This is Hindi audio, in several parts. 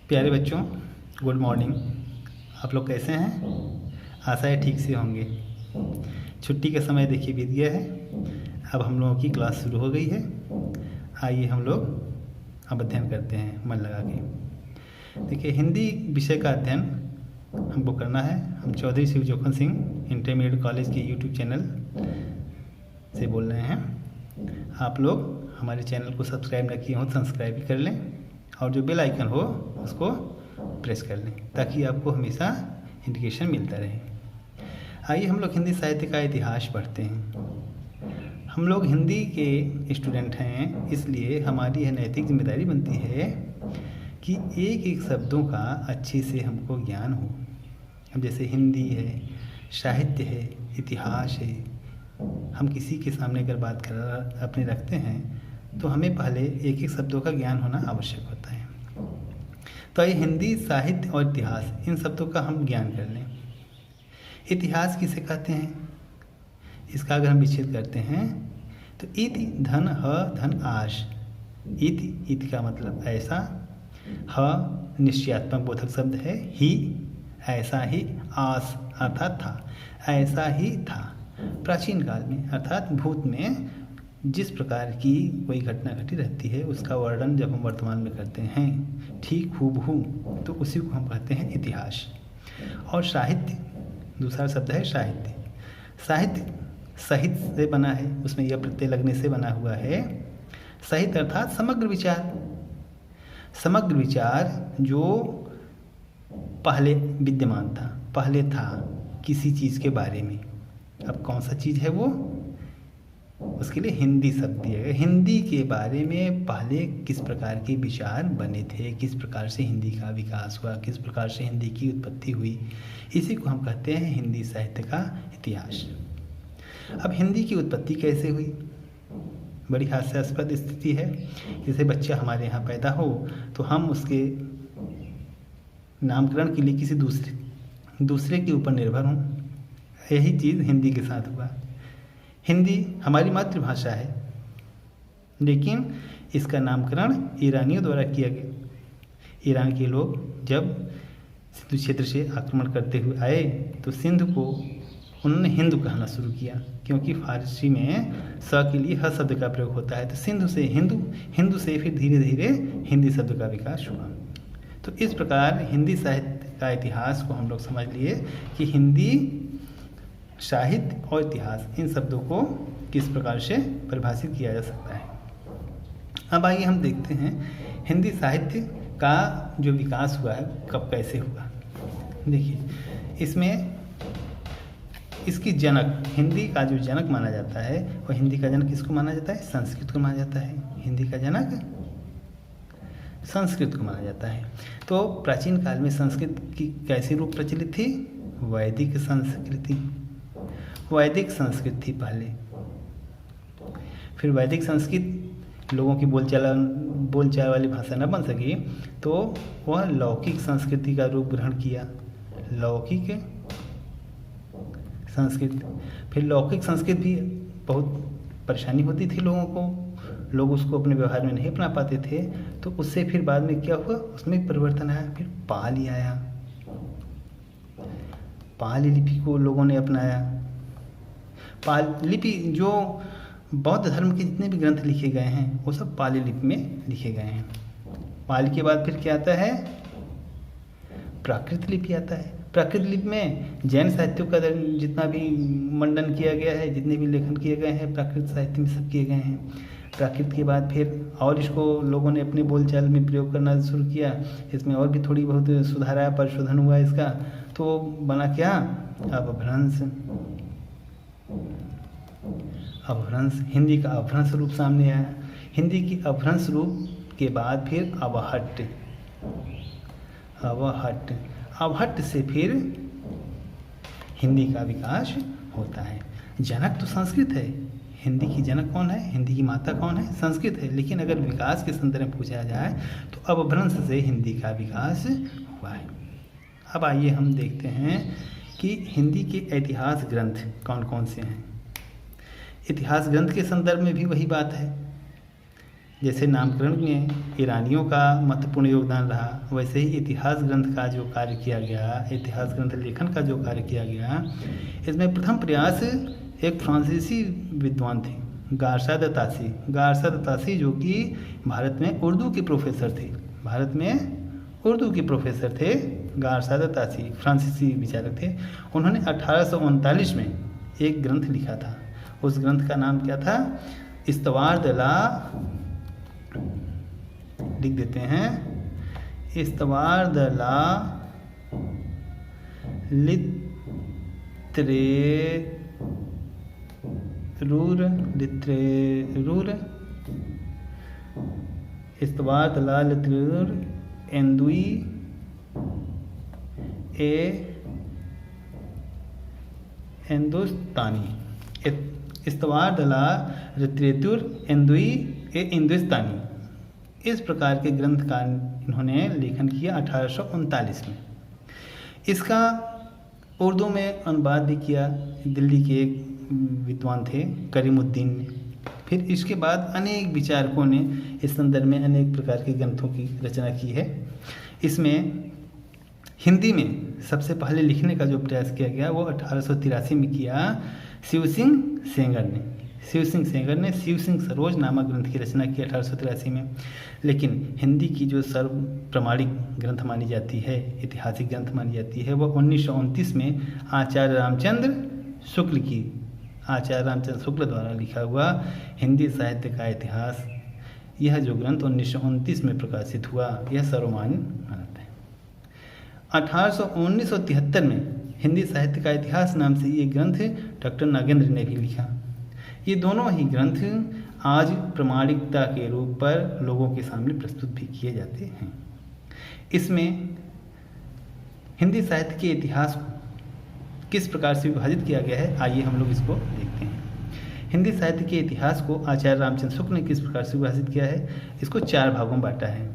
प्यारे बच्चों, गुड मॉर्निंग। आप लोग कैसे हैं? आशा है ठीक से होंगे। छुट्टी का समय देखिए बीत गया है। अब हम लोगों की क्लास शुरू हो गई है। आइए हम लोग अब अध्ययन करते हैं मन लगा के। देखिए, हिंदी विषय का अध्ययन हमको करना है। हम चौधरी शिवजोखन सिंह इंटरमीडिएट कॉलेज के यूट्यूब चैनल से बोल रहे हैं। आप लोग हमारे चैनल को सब्सक्राइब न किए हो तो सब्सक्राइब भी कर लें और जो बेल आइकन हो उसको प्रेस कर लें ताकि आपको हमेशा इंडिकेशन मिलता रहे। आइए हम लोग हिंदी साहित्य का इतिहास पढ़ते हैं। हम लोग हिंदी के स्टूडेंट हैं, इसलिए हमारी यह नैतिक जिम्मेदारी बनती है कि एक एक शब्दों का अच्छे से हमको ज्ञान हो। अब जैसे हिंदी है, साहित्य है, इतिहास है, हम किसी के सामने अगर बात कर अपने रखते हैं तो हमें पहले एक एक शब्दों का ज्ञान होना आवश्यक होता है। तो ये हिंदी साहित्य और इतिहास, इन शब्दों का हम ज्ञान कर लें। इतिहास किसे कहते हैं, इसका अगर हम विच्छेद करते हैं तो इति धन ह धन आश। इति का मतलब ऐसा, ह निश्चयात्मक बोधक शब्द है, ही ऐसा ही, आस अर्थात था, ऐसा ही था। प्राचीन काल में अर्थात भूत में जिस प्रकार की कोई घटना घटी रहती है उसका वर्णन जब हम वर्तमान में करते हैं ठीक हूबहू, तो उसी को हम कहते हैं इतिहास। और साहित्य, दूसरा शब्द है साहित्य। साहित्य सहित से बना है, उसमें यह प्रत्यय लगने से बना हुआ है। साहित्य अर्थात समग्र विचार। समग्र विचार जो पहले विद्यमान था, पहले था किसी चीज़ के बारे में। अब कौन सा चीज़ है वो, उसके लिए हिंदी शब्द दिया गया। हिंदी के बारे में पहले किस प्रकार के विचार बने थे, किस प्रकार से हिंदी का विकास हुआ, किस प्रकार से हिंदी की उत्पत्ति हुई, इसी को हम कहते हैं हिंदी साहित्य का इतिहास। अब हिंदी की उत्पत्ति कैसे हुई, बड़ी हास्यास्पद स्थिति है। जैसे बच्चा हमारे यहाँ पैदा हो तो हम उसके नामकरण के लिए किसी दूसरे के ऊपर निर्भर हों। यही चीज़ हिंदी के साथ हुआ। हिंदी हमारी मातृभाषा है, लेकिन इसका नामकरण ईरानियों द्वारा किया गया। ईरान के लोग जब सिंधु क्षेत्र से आक्रमण करते हुए आए तो सिंध को उन्होंने हिंदू कहना शुरू किया, क्योंकि फारसी में स के लिए ह शब्द का प्रयोग होता है। तो सिंधु से हिंदू, हिंदू से फिर धीरे धीरे हिंदी शब्द का विकास हुआ। तो इस प्रकार हिंदी साहित्य का इतिहास को हम लोग समझ लिए कि हिंदी साहित्य और इतिहास, इन शब्दों को किस प्रकार से परिभाषित किया जा सकता है। अब आइए हम देखते हैं हिंदी साहित्य का जो विकास हुआ है कब कैसे हुआ। देखिए, इसमें इसकी जनक, हिंदी का जो जनक माना जाता है, और हिंदी का जनक किसको माना जाता है, संस्कृत को माना जाता है। हिंदी का जनक संस्कृत को माना जाता है। तो प्राचीन काल में संस्कृत की कैसी रूप प्रचलित थी, वैदिक संस्कृति। वैदिक संस्कृत थी पहले, फिर वैदिक संस्कृत लोगों की बोलचाल वाली भाषा न बन सकी तो वह लौकिक संस्कृति का रूप ग्रहण किया। लौकिक संस्कृत, फिर लौकिक संस्कृत भी बहुत परेशानी होती थी लोगों को, लोग उसको अपने व्यवहार में नहीं अपना पाते थे। तो उससे फिर बाद में क्या हुआ, उसमें परिवर्तन आया। फिर पाली आया, पाली लिपि को लोगों ने अपनाया। पाली लिपि, जो बौद्ध धर्म के जितने भी ग्रंथ लिखे गए हैं वो सब पाली लिपि में लिखे गए हैं। पाली के बाद फिर क्या आता है, प्राकृत लिपि आता है। प्राकृत लिपि में जैन साहित्य का जितना भी मंडन किया गया है, जितने भी लेखन किए गए हैं प्राकृत साहित्य में सब किए गए हैं। प्राकृत के बाद फिर और इसको लोगों ने अपने बोलचाल में प्रयोग करना शुरू किया। इसमें और भी थोड़ी बहुत सुधार आया, परिशोधन हुआ इसका, तो बना क्या, अपभ्रंश। अपभ्रंश, हिंदी का अपभ्रंश रूप सामने आया। हिंदी की अपभ्रंश रूप के बाद फिर अवहट्ट। अवहट्ट, अवहट्ट से फिर हिंदी का विकास होता है। जनक तो संस्कृत है, हिंदी की जनक कौन है, हिंदी की माता कौन है, संस्कृत है। लेकिन अगर विकास के संदर्भ में पूछा जाए तो अपभ्रंश से हिंदी का विकास हुआ है। अब आइए हम देखते हैं कि हिंदी के इतिहास ग्रंथ कौन कौन से हैं। इतिहास ग्रंथ के संदर्भ में भी वही बात है जैसे नामकरण में ईरानियों का महत्वपूर्ण योगदान रहा, वैसे ही इतिहास ग्रंथ का जो कार्य किया गया, इतिहास ग्रंथ लेखन का जो कार्य किया गया, इसमें प्रथम प्रयास एक फ्रांसीसी विद्वान थे, गारसा द तासी। गारसा द तासी जो कि भारत में उर्दू के प्रोफेसर थे, भारत में उर्दू के प्रोफेसर थे गारसा द तासी, फ्रांसीसी विचारक थे। उन्होंने 1839 में एक ग्रंथ लिखा था। उस ग्रंथ का नाम क्या था? इस्तवार द ला, लिख देते हैं, इस्तवार द ला लित्रेरूर इस्तवार द ला लित्रेरूर एंदुई ए हिंदुस्तानी। इस्तवार द ला लित्रेरूर एंदुई ए हिंदुस्तानी, इस प्रकार के ग्रंथ का इन्होंने लेखन किया 1839 में। इसका उर्दू में अनुवाद भी किया दिल्ली के एक विद्वान थे करीमुद्दीन ने। फिर इसके बाद अनेक विचारकों ने इस संदर्भ में अनेक प्रकार के ग्रंथों की रचना की है। इसमें हिंदी में सबसे पहले लिखने का जो प्रयास किया गया वो 1883 में किया शिव सिंह सेंगर ने। शिव सिंह सेंगर ने शिव सिंह सरोज नामक ग्रंथ की रचना की 1883 में। लेकिन हिंदी की जो सर्व प्रमाणिक ग्रंथ मानी जाती है, ऐतिहासिक ग्रंथ मानी जाती है, वह 1929 में आचार्य रामचंद्र शुक्ल द्वारा लिखा हुआ हिंदी साहित्य का इतिहास, यह जो ग्रंथ 1929 में प्रकाशित हुआ, यह सर्वमान्य मानता है। 1973 में हिंदी साहित्य का इतिहास नाम से ये ग्रंथ डॉक्टर नागेंद्र ने भी लिखा। ये दोनों ही ग्रंथ आज प्रमाणिकता के रूप पर लोगों के सामने प्रस्तुत भी किए जाते हैं। इसमें हिंदी साहित्य के इतिहास को किस प्रकार से विभाजित किया गया है, आइए हम लोग इसको देखते हैं। हिंदी साहित्य के इतिहास को आचार्य रामचंद्र शुक्ल ने किस प्रकार से विभाजित किया है, इसको 4 भागों में बांटा है,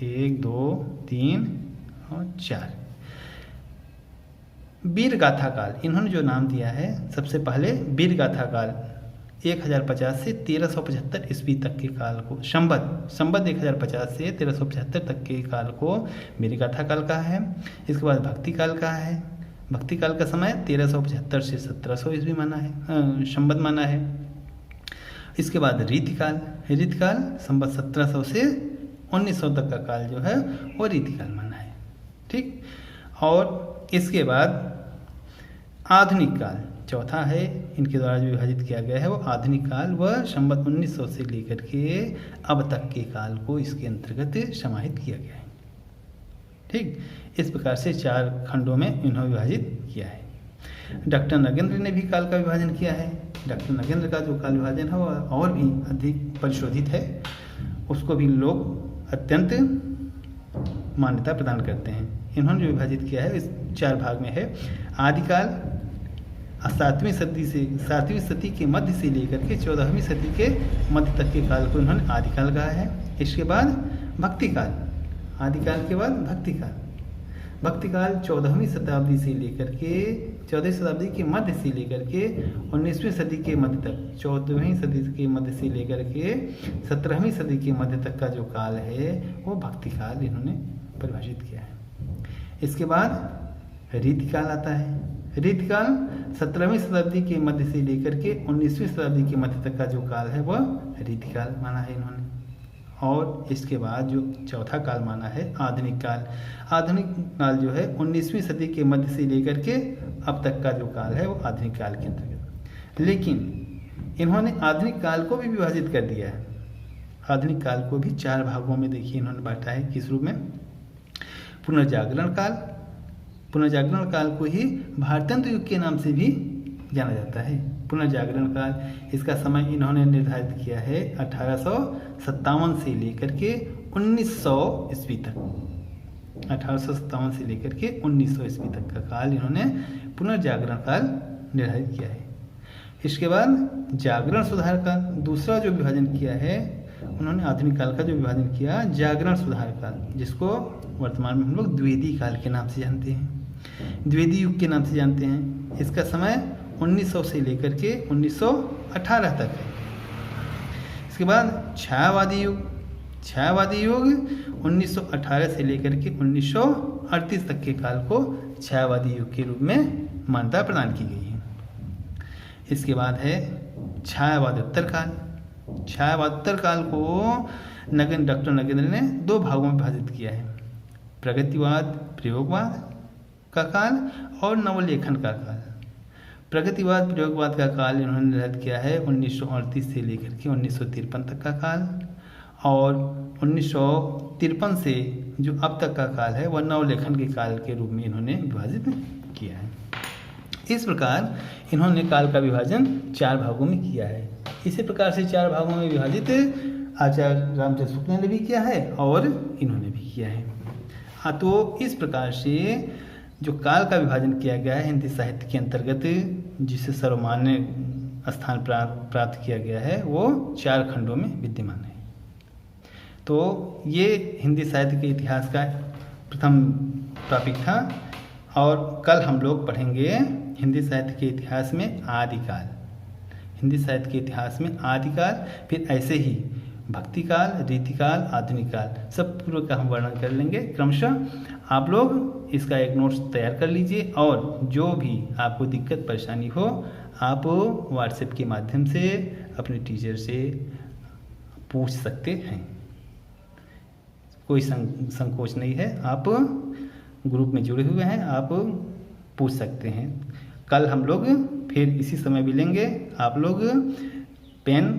1, 2, 3 और 4। वीर गाथा काल, इन्होंने जो नाम दिया है, सबसे पहले वीर गाथा काल 1050 से 1375 ईस्वी तक के काल को, संबत 1050 से 1375 तक के काल को वीर गाथा काल कहा है। इसके बाद भक्ति काल कहा है। भक्ति काल का समय 1375 से 1700 ईस्वी माना है, संबत माना है। इसके बाद रीतिकाल संबत 1700 से 1900 तक का काल जो है वो रीतिकाल माना है, ठीक। और इसके बाद आधुनिक काल चौथा है, इनके द्वारा जो विभाजित किया गया है वो आधुनिक काल, वह संबत 1900 से लेकर के अब तक के काल को इसके अंतर्गत समाहित किया गया है, ठीक। इस प्रकार से 4 खंडों में इन्होंने विभाजित किया है। डॉक्टर नागेंद्र ने भी काल का विभाजन किया है। डॉक्टर नागेंद्र का जो काल विभाजन है वह और भी अधिक परिशोधित है, उसको भी लोग अत्यंत मान्यता प्रदान करते हैं। इन्होंने जो विभाजित किया है इस 4 भाग में है। आदिकाल 7वीं सदी के मध्य से लेकर के 14वीं सदी के मध्य तक के काल को इन्होंने आदिकाल कहा है। इसके बाद भक्ति काल, आदिकाल के बाद भक्ति काल 14वीं शताब्दी से लेकर के 14वीं शताब्दी के मध्य से लेकर के 19वीं सदी के मध्य तक, 14वीं सदी के मध्य से लेकर के 17वीं सदी के मध्य तक का जो काल है वो भक्ति काल इन्होंने परिभाषित किया है। इसके बाद रीतिकाल आता है। रीतिकाल 17वीं शताब्दी के मध्य से लेकर के 19वीं शताब्दी के मध्य तक का जो काल है वह रीतिकाल माना है इन्होंने। और इसके बाद जो चौथा काल माना है आधुनिक काल। आधुनिक काल जो है 19वीं सदी के मध्य से लेकर के अब तक का जो काल है वो आधुनिक काल के अंतर्गत। लेकिन इन्होंने आधुनिक काल को भी विभाजित कर दिया है। आधुनिक काल को भी 4 भागों में देखिए इन्होंने बांटा है। किस रूप में? पुनर्जागरण काल को ही भारतंत्र युग के नाम से भी जाना जाता है। पुनर्जागरण काल, इसका समय इन्होंने निर्धारित किया है 1857 से लेकर के 1900 ईस्वी तक। 1857 से लेकर के 1900 ईस्वी तक का काल इन्होंने पुनर्जागरण काल निर्धारित किया है। इसके बाद जागरण सुधार काल, दूसरा जो विभाजन किया है उन्होंने आधुनिक काल का जो विभाजन किया जागरण सुधार काल, जिसको वर्तमान में हम लोग द्विवेदी काल के नाम से जानते हैं, द्विवेदी युग के नाम से जानते हैं। इसका समय 1900 से लेकर के 1918 तक है। इसके बाद छायावादी युग। छायावादी युग 1918 से लेकर के 1938 तक के काल को छायावादी युग के रूप में मान्यता प्रदान की गई है। इसके बाद है छायावादोत्तर काल। छायावादोत्तर काल को डॉक्टर नगेंद्र ने 2 भागों में विभाजित किया है, प्रगतिवाद प्रयोगवाद का काल और नवलेखन का काल। प्रगतिवाद प्रयोगवाद का काल इन्होंने निर्धारित किया है 1938 से लेकर के 1953 तक का काल, और 1953 से जो अब तक का काल है वह नवलेखन के काल के रूप में इन्होंने विभाजित किया है। इस प्रकार इन्होंने काल का विभाजन 4 भागों में किया है। इसी प्रकार से 4 भागों में विभाजित आचार्य रामचंद्र शुक्ल ने भी किया है और इन्होंने भी किया है। हाँ, तो इस प्रकार से जो काल का विभाजन किया गया है हिंदी साहित्य के अंतर्गत, जिसे सर्वमान्य स्थान प्राप्त किया गया है, वो 4 खंडों में विद्यमान है। तो ये हिंदी साहित्य के इतिहास का प्रथम टॉपिक था, और कल हम लोग पढ़ेंगे हिंदी साहित्य के इतिहास में आदिकाल। हिंदी साहित्य के इतिहास में आदिकाल, फिर ऐसे ही भक्तिकाल, रीतिकाल, आधुनिक काल, सब पूर्व का हम वर्णन कर लेंगे क्रमशः। आप लोग इसका एक नोट्स तैयार कर लीजिए, और जो भी आपको दिक्कत परेशानी हो आप व्हाट्सएप के माध्यम से अपने टीचर से पूछ सकते हैं। कोई संकोच नहीं है, आप ग्रुप में जुड़े हुए हैं, आप पूछ सकते हैं। कल हम लोग फिर इसी समय मिलेंगे। आप लोग पेन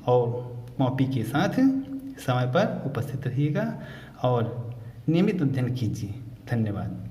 और कॉपी के साथ समय पर उपस्थित रहिएगा और नियमित अध्ययन कीजिए। धन्यवाद।